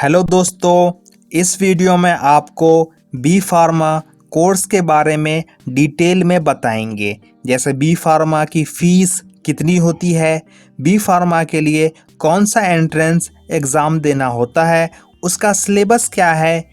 Hello दोस्तों, इस video में आपको बी फार्मा कोर्स के बारे में डिटेल में बताएंगे। जैसे बी फार्मा की फ़ीस कितनी होती है, बी फार्मा के लिए कौन सा एंट्रेंस एग्ज़ाम देना होता है, उसका सिलेबस क्या है,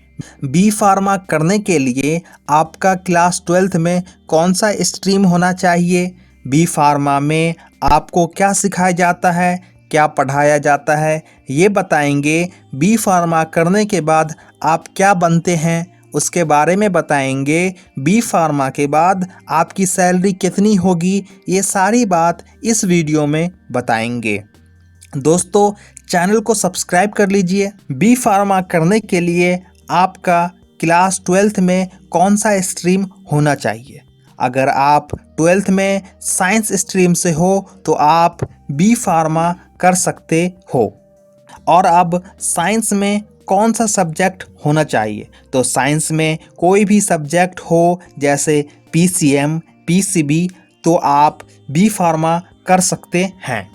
बी फार्मा करने के लिए आपका क्लास 12th में कौन सा स्ट्रीम होना चाहिए, बी फार्मा में आपको क्या सिखाया जाता है, क्या पढ़ाया जाता है, ये बताएंगे। बी फार्मा करने के बाद आप क्या बनते हैं उसके बारे में बताएंगे। बी फार्मा के बाद आपकी सैलरी कितनी होगी, ये सारी बात इस वीडियो में बताएंगे। दोस्तों, चैनल को सब्सक्राइब कर लीजिए। बी फार्मा करने के लिए आपका क्लास 12th में कौन सा स्ट्रीम होना चाहिए। अगर आप 12th में साइंस स्ट्रीम से हो तो आप बी फार्मा कर सकते हो। और अब साइंस में कौन सा सब्जेक्ट होना चाहिए, तो साइंस में कोई भी सब्जेक्ट हो जैसे पीसीएम, पीसीबी, तो आप बी फार्मा कर सकते हैं।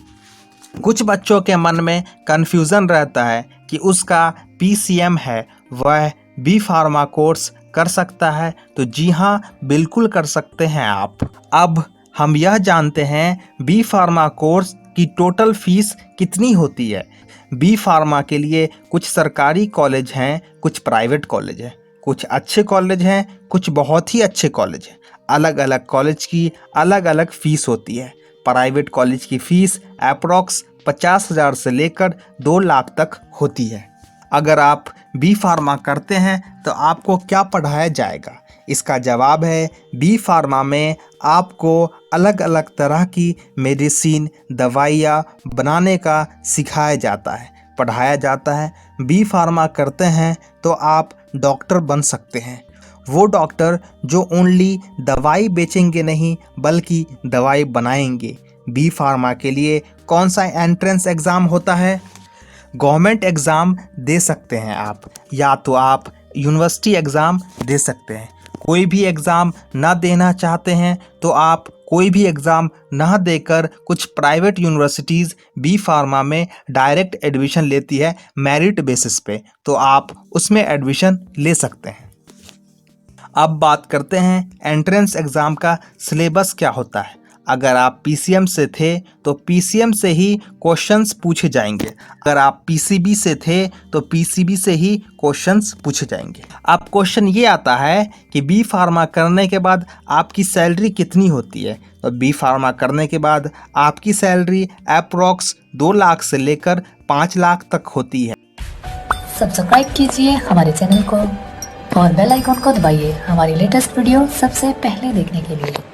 कुछ बच्चों के मन में कन्फ्यूज़न रहता है कि उसका पीसीएम है वह बी फार्मा कोर्स कर सकता है, तो जी हाँ, बिल्कुल कर सकते हैं आप। अब हम यह जानते हैं बी फार्मा कोर्स की टोटल फीस कितनी होती है। बी फार्मा के लिए कुछ सरकारी कॉलेज हैं, कुछ प्राइवेट कॉलेज हैं, कुछ अच्छे कॉलेज हैं, कुछ बहुत ही अच्छे कॉलेज हैं। अलग अलग कॉलेज की अलग अलग फ़ीस होती है। प्राइवेट कॉलेज की फ़ीस अप्रॉक्स 50,000 से लेकर 2 लाख तक होती है। अगर आप बी फार्मा करते हैं तो आपको क्या पढ़ाया जाएगा, इसका जवाब है बी फार्मा में आपको अलग अलग तरह की मेडिसिन, दवाइयाँ बनाने का सिखाया जाता है, पढ़ाया जाता है। बी फार्मा करते हैं तो आप डॉक्टर बन सकते हैं। वो डॉक्टर जो ओनली दवाई बेचेंगे नहीं बल्कि दवाई बनाएंगे। बी फार्मा के लिए कौन सा एंट्रेंस एग्ज़ाम होता है? गवर्नमेंट एग्ज़ाम दे सकते हैं आप, या तो आप यूनिवर्सिटी एग्ज़ाम दे सकते हैं। कोई भी एग्ज़ाम ना देना चाहते हैं तो आप कोई भी एग्ज़ाम ना देकर कुछ प्राइवेट यूनिवर्सिटीज़ बी फार्मा में डायरेक्ट एडमिशन लेती है मेरिट बेसिस पे, तो आप उसमें एडमिशन ले सकते हैं। अब बात करते हैं एंट्रेंस एग्ज़ाम का सिलेबस क्या होता है। अगर आप पीसीएम से थे तो पीसीएम से ही क्वेश्चंस पूछे जाएंगे। अगर आप पीसीबी से थे तो पीसीबी से ही क्वेश्चंस पूछे जाएंगे। अब क्वेश्चन ये आता है कि बी फार्मा करने के बाद आपकी सैलरी कितनी होती है। तो बी फार्मा करने के बाद आपकी सैलरी अप्रॉक्स 2 लाख से लेकर 5 लाख तक होती है। सब्सक्राइब कीजिए हमारे चैनल को और बेल आइकन को दबाइए हमारी लेटेस्ट वीडियो सबसे पहले देखने के लिए।